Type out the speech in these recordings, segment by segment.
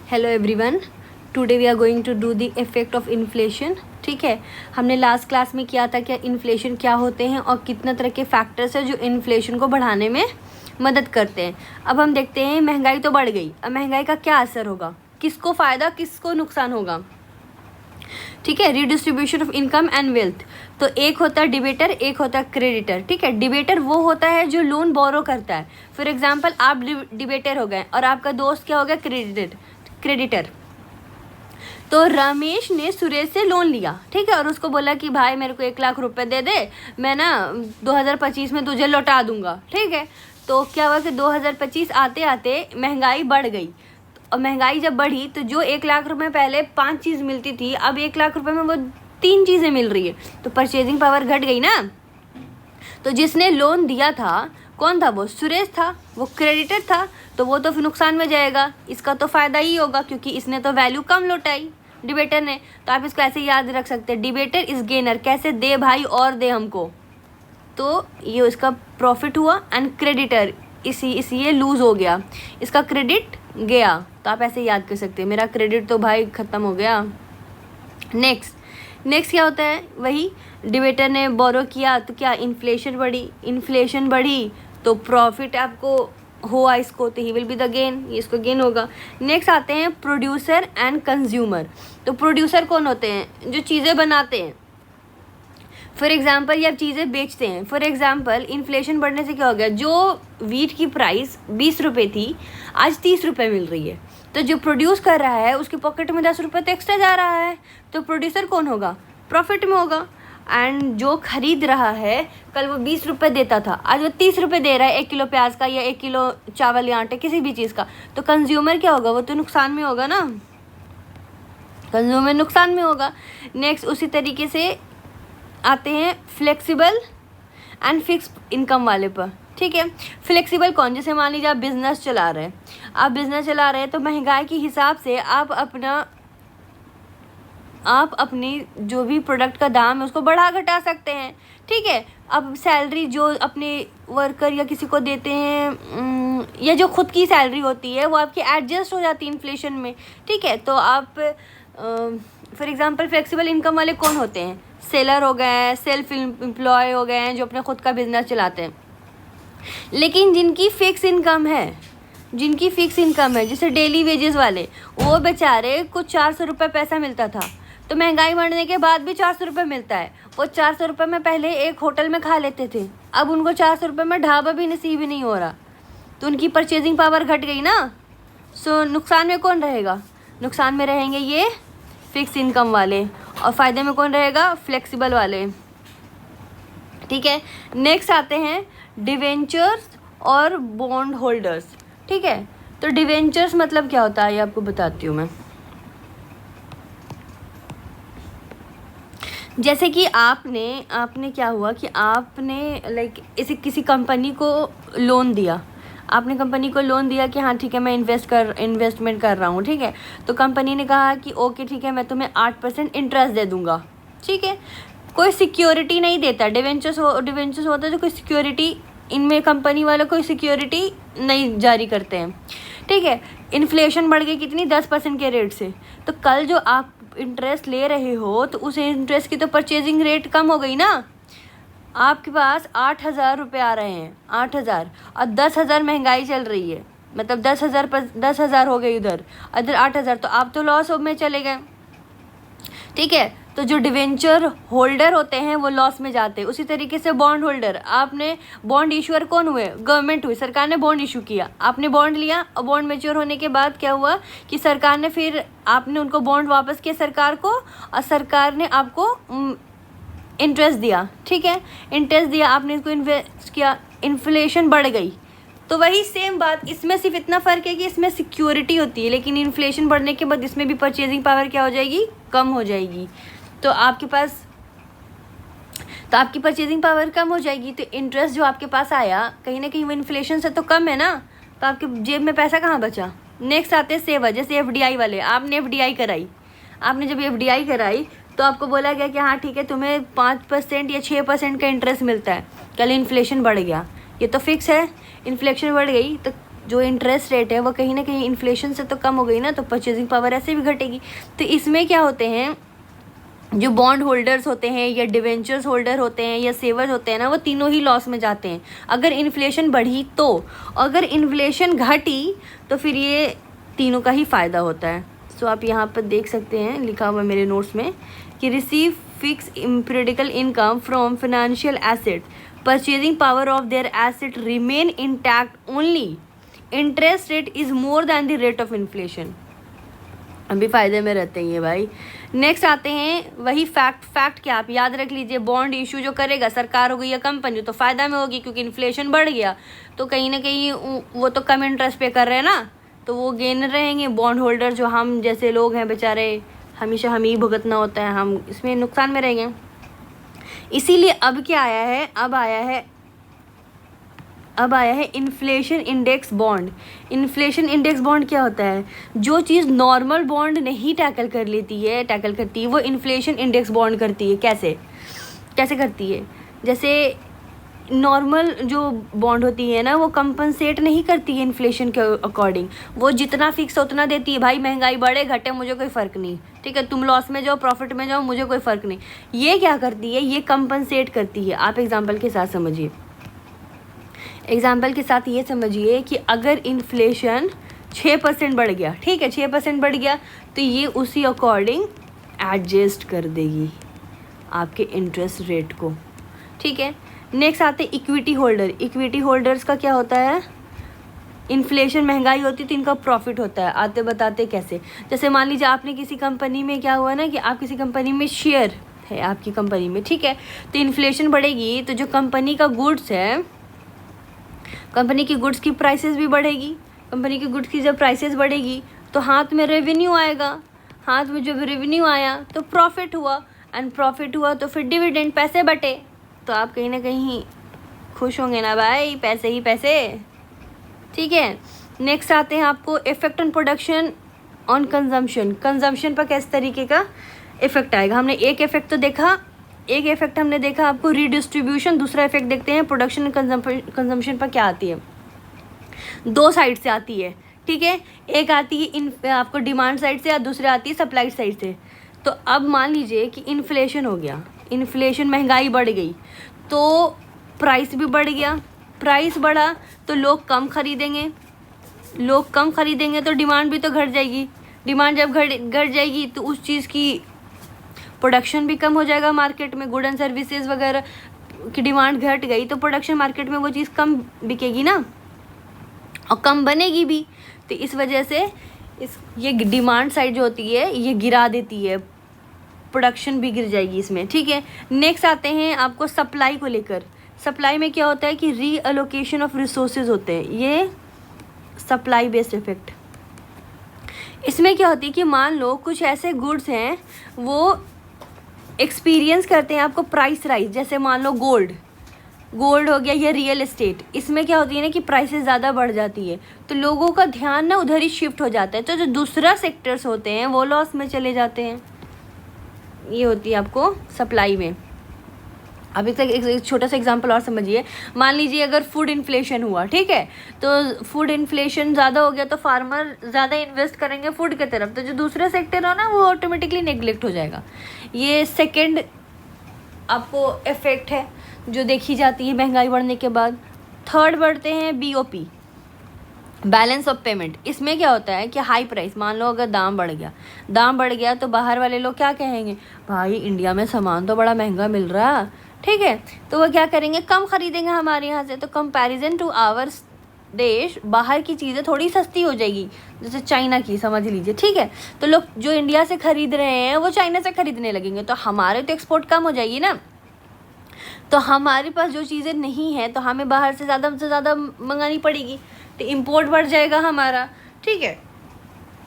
Hello everyone, today we are going to do the effect of inflation. ठीक है, हमने last class में किया था क्या इन्फ्लेशन क्या होते हैं और कितना तरह के फैक्टर्स हैं जो इन्फ्लेशन को बढ़ाने में मदद करते हैं। अब हम देखते हैं महंगाई तो बढ़ गई, अब महंगाई का क्या असर होगा, किसको फ़ायदा किसको नुकसान होगा। ठीक है, redistribution of income and wealth. तो एक होता है डिबेटर, एक होता है क्रेडिटर। ठीक है, डिबेटर वो होता है जो लोन बोरो करता है। फॉर एग्जांपल आप डिबेटर हो गए और आपका दोस्त क्या हो गया, क्रेडिटर। तो रमेश ने सुरेश से लोन लिया, ठीक है, और उसको बोला कि भाई मेरे को 1 लाख रुपए दे दे, मैं ना 2025 में तुझे लौटा दूंगा। ठीक है, तो क्या हुआ कि 2025 आते आते महंगाई बढ़ गई, और महंगाई जब बढ़ी तो जो 1 लाख रुपए पहले 5 चीज़ मिलती थी, अब 1 लाख रुपए में वो 3 चीज़ें मिल रही है, तो परचेजिंग पावर घट गई ना। तो जिसने लोन दिया था कौन था, वो सुरेश था, वो क्रेडिटर था, तो वो तो फिर नुकसान में जाएगा, इसका तो फ़ायदा ही होगा क्योंकि इसने तो वैल्यू कम लौटाई डिबेटर ने। तो आप इसको ऐसे याद रख सकते हैं, डिबेटर इज गेनर, कैसे दे भाई और दे हमको, तो ये इसका प्रॉफिट हुआ, एंड क्रेडिटर इसी ये लूज़ हो गया, इसका क्रेडिट गया। तो आप ऐसे याद कर सकते हैं, मेरा क्रेडिट तो भाई ख़त्म हो गया। नेक्स्ट क्या होता है, वही डिबेटर ने बोरो किया तो क्या इन्फ्लेशन बढ़ी तो प्रॉफिट आपको हुआ इसको, तो he will be the gain, इसको गेन होगा। नेक्स्ट आते हैं प्रोड्यूसर एंड कंज्यूमर। तो प्रोड्यूसर कौन होते हैं, जो चीज़ें बनाते हैं। फॉर एग्जाम्पल ये आप चीज़ें बेचते हैं। फॉर एग्जाम्पल इन्फ्लेशन बढ़ने से क्या हो गया, जो वीट की प्राइस 20 रुपये थी आज 30 रुपये मिल रही है, तो जो प्रोड्यूस कर रहा है उसके पॉकेट में 10 रुपये तो एक्स्ट्रा जा रहा है, तो प्रोड्यूसर कौन होगा, प्रॉफिट में होगा। एंड जो खरीद रहा है, कल वो 20 रुपये देता था, आज वो 30 रुपये दे रहा है 1 किलो प्याज का या 1 किलो चावल या आटे किसी भी चीज़ का, तो कंज्यूमर क्या होगा, वो तो नुकसान में होगा ना, कंज्यूमर नुकसान में होगा। नेक्स्ट उसी तरीके से आते हैं फ्लेक्सिबल एंड फिक्स इनकम वाले पर। ठीक है, फ्लेक्सिबल कौन, जैसे मान लीजिए आप बिज़नेस चला रहे हैं, तो महंगाई के हिसाब से आप अपनी जो भी प्रोडक्ट का दाम है उसको बढ़ा घटा सकते हैं। ठीक है, अब सैलरी जो अपने वर्कर या किसी को देते हैं, या जो खुद की सैलरी होती है वो आपकी एडजस्ट हो जाती है इन्फ्लेशन में। ठीक है, तो आप फॉर एग्जांपल फ्लेक्सिबल इनकम वाले कौन होते हैं, सेलर हो गए, सेल्फ एम्प्लॉय हो गए हैं जो अपने खुद का बिजनेस चलाते हैं। लेकिन जिनकी फिक्स इनकम है जैसे डेली वेजेस वाले, वो बेचारे कुछ 400 रुपये पैसा मिलता था, तो महंगाई बढ़ने के बाद भी 400 रुपये मिलता है। वो 400 रुपये में पहले एक होटल में खा लेते थे, अब उनको 400 रुपये में ढाबा भी नसीब ही नहीं हो रहा, तो उनकी परचेजिंग पावर घट गई ना। सो नुकसान में कौन रहेगा, नुकसान में रहेंगे ये फिक्स इनकम वाले, और फ़ायदे में कौन रहेगा, फ्लेक्सिबल वाले। ठीक है, नेक्स्ट आते हैं डिवेंचर्स और बॉन्ड होल्डर्स। ठीक है, तो डिवेंचर्स मतलब क्या होता है ये आपको बताती हूँ मैं। जैसे कि आपने क्या हुआ कि आपने किसी कंपनी को लोन दिया, आपने कंपनी को लोन दिया कि हाँ ठीक है मैं इन्वेस्टमेंट कर रहा हूँ। ठीक है, तो कंपनी ने कहा कि ओके ठीक है मैं तुम्हें 8% इंटरेस्ट दे दूँगा। ठीक है, कोई सिक्योरिटी नहीं देता, डिवेंचर्स होता है जो कोई सिक्योरिटी, इनमें कंपनी वालों कोई सिक्योरिटी नहीं जारी करते हैं। ठीक है, इन्फ्लेशन बढ़ गई कितनी, 10% के रेट से, तो कल जो आप इंटरेस्ट ले रहे हो तो उस इंटरेस्ट की तो परचेजिंग रेट कम हो गई ना। आपके पास 8,000 रुपये आ रहे हैं, 8,000, और 10,000 महंगाई चल रही है, मतलब 10,000 हो गई उधर 8,000, तो आप तो लॉस में चले गए। ठीक है, तो जो डिवेंचर होल्डर होते हैं वो लॉस में जाते हैं। उसी तरीके से बॉन्ड होल्डर, आपने बॉन्ड इशूअर कौन हुए, गवर्नमेंट हुई, सरकार ने बॉन्ड इशू किया, आपने बॉन्ड लिया, और बॉन्ड मैच्योर होने के बाद क्या हुआ कि सरकार ने फिर आपने उनको बॉन्ड वापस किया सरकार को, और सरकार ने आपको इंटरेस्ट दिया। ठीक है, इंटरेस्ट दिया, आपने इसको इन्वेस्ट किया, इन्फ्लेशन बढ़ गई, तो वही सेम बात, इसमें सिर्फ इतना फ़र्क है कि इसमें सिक्योरिटी होती है, लेकिन इन्फ्लेशन बढ़ने के बाद इसमें भी परचेजिंग पावर क्या हो जाएगी, कम हो जाएगी। तो आपकी परचेजिंग पावर कम हो जाएगी, तो इंटरेस्ट जो आपके पास आया कहीं ना कहीं वो इन्फ्लेशन से तो कम है ना, तो आपके जेब में पैसा कहाँ बचा। नेक्स्ट आते हैं सेवर, जैसे FDI वाले, आपने FDI कराई, आपने जब FDI कराई तो आपको बोला गया कि हाँ ठीक है तुम्हें 5% या 6% का इंटरेस्ट मिलता है, कल इन्फ्लेशन बढ़ गया, ये तो फिक्स है, इन्फ्लेशन बढ़ गई तो जो इंटरेस्ट रेट है वो कहीं ना कहीं इन्फ्लेशन से तो कम हो गई ना, तो परचेजिंग पावर ऐसे भी घटेगी। तो इसमें क्या होते हैं, जो बॉन्ड होल्डर्स होते हैं या डिवेंचर्स होल्डर होते हैं या सेवर्स होते हैं ना, वो तीनों ही लॉस में जाते हैं अगर इन्फ्लेशन बढ़ी तो। अगर इन्फ्लेशन घटी तो फिर ये तीनों का ही फ़ायदा होता है। सो आप यहाँ पर देख सकते हैं, लिखा हुआ मेरे नोट्स में कि receive fix periodical income from financial asset, purchasing power of their asset remain intact only, interest rate is more than the rate of inflation. अभी फ़ायदे में रहते हैं ये भाई। नेक्स्ट आते हैं वही फैक्ट क्या आप याद रख लीजिए, बॉन्ड इशू जो करेगा सरकार हो गई या कंपनी तो फ़ायदा में होगी, क्योंकि इन्फ्लेशन बढ़ गया तो कहीं ना कहीं वो तो कम इंटरेस्ट पे कर रहे हैं ना, तो वो गेन रहेंगे। बॉन्ड होल्डर जो हम जैसे लोग हैं बेचारे, हमेशा हम ही भुगतना होता है, हम इसमें नुकसान में रहेंगे। इसीलिए अब क्या आया है, अब आया है inflation index bond. Inflation index bond क्या होता है, जो चीज़ नॉर्मल बॉन्ड नहीं टैकल करती है वो इन्फ्लेशन इंडेक्स बॉन्ड करती है। कैसे करती है, जैसे नॉर्मल जो बॉन्ड होती है ना वो कंपनसेट नहीं करती है इन्फ्लेशन के अकॉर्डिंग, वो जितना फिक्स उतना देती है। भाई महंगाई बढ़े घटे मुझे कोई फ़र्क नहीं, ठीक है, तुम लॉस में जाओ प्रॉफिट में जाओ मुझे कोई फ़र्क नहीं। ये क्या करती है, ये कंपनसेट करती है। आप एग्जाम्पल के साथ समझिए, एग्जाम्पल के साथ ये समझिए कि अगर इन्फ्लेशन 6% बढ़ गया, ठीक है, 6% बढ़ गया तो ये उसी अकॉर्डिंग एडजस्ट कर देगी आपके इंटरेस्ट रेट को, ठीक है। नेक्स्ट आते हैं इक्विटी होल्डर। इक्विटी होल्डर्स का क्या होता है, इन्फ्लेशन महंगाई होती है तो इनका प्रॉफिट होता है। आते बताते कैसे, जैसे मान लीजिए आपने किसी कंपनी में, क्या हुआ ना कि आप किसी कंपनी में शेयर है आपकी कंपनी में, ठीक है, तो इन्फ्लेशन बढ़ेगी तो जो कंपनी का गुड्स है, कंपनी की गुड्स की प्राइसेस भी बढ़ेगी। कंपनी की गुड्स की जब प्राइसेस बढ़ेगी तो हाथ में रेवेन्यू आएगा, हाथ में जब रेवेन्यू आया तो प्रॉफिट हुआ, एंड प्रॉफिट हुआ तो फिर डिविडेंड, पैसे बटे, तो आप कहीं ना कहीं खुश होंगे ना भाई, पैसे ही पैसे, ठीक है। नेक्स्ट आते हैं आपको effect on production on consumption पर किस तरीके का इफेक्ट आएगा। हमने एक इफेक्ट तो देखा, एक इफेक्ट हमने देखा आपको रीडिस्ट्रीब्यूशन, दूसरा इफेक्ट देखते हैं प्रोडक्शन कंजम्पशन पर क्या आती है। दो साइड से आती है, ठीक है, एक आती है आपको डिमांड साइड से और दूसरी आती है सप्लाई साइड से। तो अब मान लीजिए कि इन्फ्लेशन हो गया, इन्फ्लेशन महंगाई बढ़ गई तो प्राइस भी बढ़ गया, प्राइस बढ़ा तो लोग कम खरीदेंगे, लोग कम खरीदेंगे तो डिमांड भी तो घट जाएगी, डिमांड जब घट जाएगी तो उस चीज़ की प्रोडक्शन भी कम हो जाएगा मार्केट में, गुड एंड सर्विसेज वगैरह की डिमांड घट गई तो प्रोडक्शन मार्केट में वो चीज़ कम बिकेगी ना, और कम बनेगी भी। तो इस वजह से ये डिमांड साइड जो होती है ये गिरा देती है, प्रोडक्शन भी गिर जाएगी इसमें, ठीक है। नेक्स्ट आते हैं आपको सप्लाई को लेकर। सप्लाई में क्या होता है कि रीअलोकेशन ऑफ रिसोर्सेज होते हैं, ये सप्लाई बेस्ड इफेक्ट। इसमें क्या होती है कि मान लो कुछ ऐसे गुड्स हैं वो एक्सपीरियंस करते हैं आपको प्राइस राइज, जैसे मान लो गोल्ड हो गया या रियल एस्टेट, इसमें क्या होती है ना कि प्राइसेस ज़्यादा बढ़ जाती है तो लोगों का ध्यान ना उधर ही शिफ्ट हो जाता है, तो जो दूसरा सेक्टर्स होते हैं वो लॉस में चले जाते हैं। ये होती है आपको सप्लाई में। अभी तक एक छोटा सा एग्जांपल और समझिए, मान लीजिए अगर फूड इन्फ्लेशन हुआ, ठीक है, तो फूड इन्फ्लेशन ज़्यादा हो गया तो फार्मर ज़्यादा इन्वेस्ट करेंगे फूड की तरफ, तो जो दूसरा सेक्टर हो ना वो ऑटोमेटिकली नेग्लेक्ट हो जाएगा। ये सेकेंड आपको इफेक्ट है जो देखी जाती है महंगाई बढ़ने के बाद। थर्ड बढ़ते हैं BOP, बैलेंस ऑफ पेमेंट। इसमें क्या होता है कि हाई प्राइस, मान लो अगर दाम बढ़ गया तो बाहर वाले लोग क्या कहेंगे, भाई इंडिया में सामान तो बड़ा महंगा मिल रहा, ठीक है, तो वो क्या करेंगे, कम खरीदेंगे हमारे यहाँ से, तो कंपैरिजन टू आवर देश बाहर की चीज़ें थोड़ी सस्ती हो जाएगी, जैसे चाइना की समझ लीजिए, ठीक है, तो लोग जो इंडिया से खरीद रहे हैं वो चाइना से खरीदने लगेंगे, तो हमारे तो एक्सपोर्ट कम हो जाएगी ना, तो हमारे पास जो चीज़ें नहीं हैं तो हमें बाहर से ज़्यादा मंगानी पड़ेगी, तो इम्पोर्ट बढ़ जाएगा हमारा, ठीक है,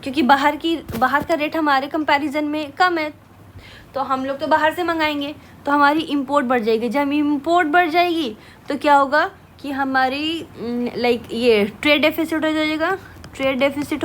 क्योंकि बाहर का रेट हमारे कंपैरिजन में कम है, तो हम लोग तो बाहर से मंगाएंगे तो हमारी इंपोर्ट बढ़ जाएगी। जब इंपोर्ट बढ़ जाएगी तो क्या होगा कि हमारी ये ट्रेड डेफिसिट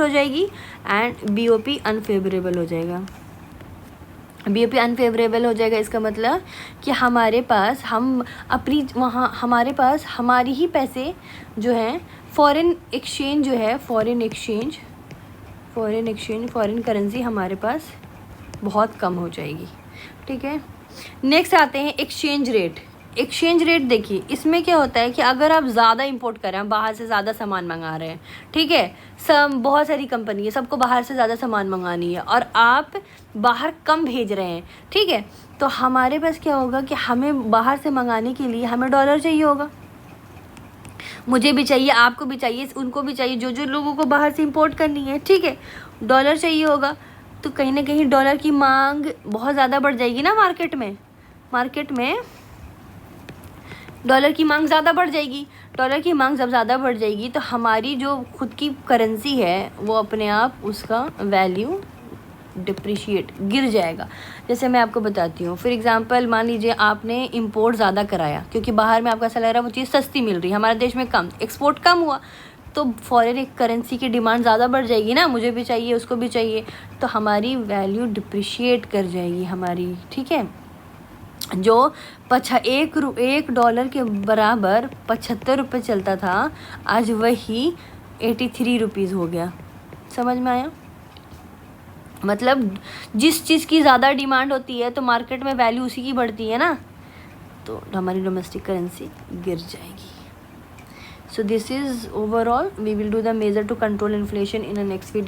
हो जाएगी एंड BOP अनफेवरेबल हो जाएगा। बीओपी अनफेवरेबल हो जाएगा, इसका मतलब कि हमारे पास हम अपनी वहाँ हमारे पास हमारी ही पैसे जो हैं फॉरेन एक्सचेंज जो है फॉरेन करेंसी हमारे पास बहुत कम हो जाएगी। ठीक है, नेक्स्ट आते हैं एक्सचेंज रेट। एक्सचेंज रेट देखिए, इसमें क्या होता है कि अगर आप ज़्यादा इंपोर्ट कर रहे हैं, बाहर से ज़्यादा सामान मंगा रहे हैं, ठीक है, बहुत सारी कंपनी है, सबको बाहर से ज़्यादा सामान मंगानी है और आप बाहर कम भेज रहे हैं, ठीक है, तो हमारे पास क्या होगा कि हमें बाहर से मंगाने के लिए हमें डॉलर चाहिए होगा। मुझे भी चाहिए, आपको भी चाहिए, उनको भी चाहिए, जो जो लोगों को बाहर से इंपोर्ट करनी है, ठीक है, डॉलर चाहिए होगा। तो कहीं ना कहीं डॉलर की मांग बहुत ज़्यादा बढ़ जाएगी ना मार्केट में डॉलर की मांग ज़्यादा बढ़ जाएगी। डॉलर की मांग जब ज़्यादा बढ़ जाएगी तो हमारी जो खुद की करेंसी है वो अपने आप उसका वैल्यू डिप्रिशिएट गिर जाएगा। जैसे मैं आपको बताती हूँ, फॉर एग्जांपल मान लीजिए आपने इंपोर्ट ज़्यादा कराया क्योंकि बाहर में आपको ऐसा लग रहा है वो चीज़ सस्ती मिल रही है, हमारे देश में कम, एक्सपोर्ट कम हुआ, तो फॉरेन करेंसी की डिमांड ज़्यादा बढ़ जाएगी ना, मुझे भी चाहिए, उसको भी चाहिए, तो हमारी वैल्यू डिप्रिशिएट कर जाएगी हमारी। ठीक है, जो एक डॉलर के बराबर 75 रुपये चलता था, आज वही 83 रुपीज़ हो गया। समझ में आया? मतलब जिस चीज़ की ज़्यादा डिमांड होती है तो मार्केट में वैल्यू उसी की बढ़ती है ना, तो हमारी डोमेस्टिक करेंसी गिर जाएगी। So this is overall, we will do the measure to control inflation in the next video.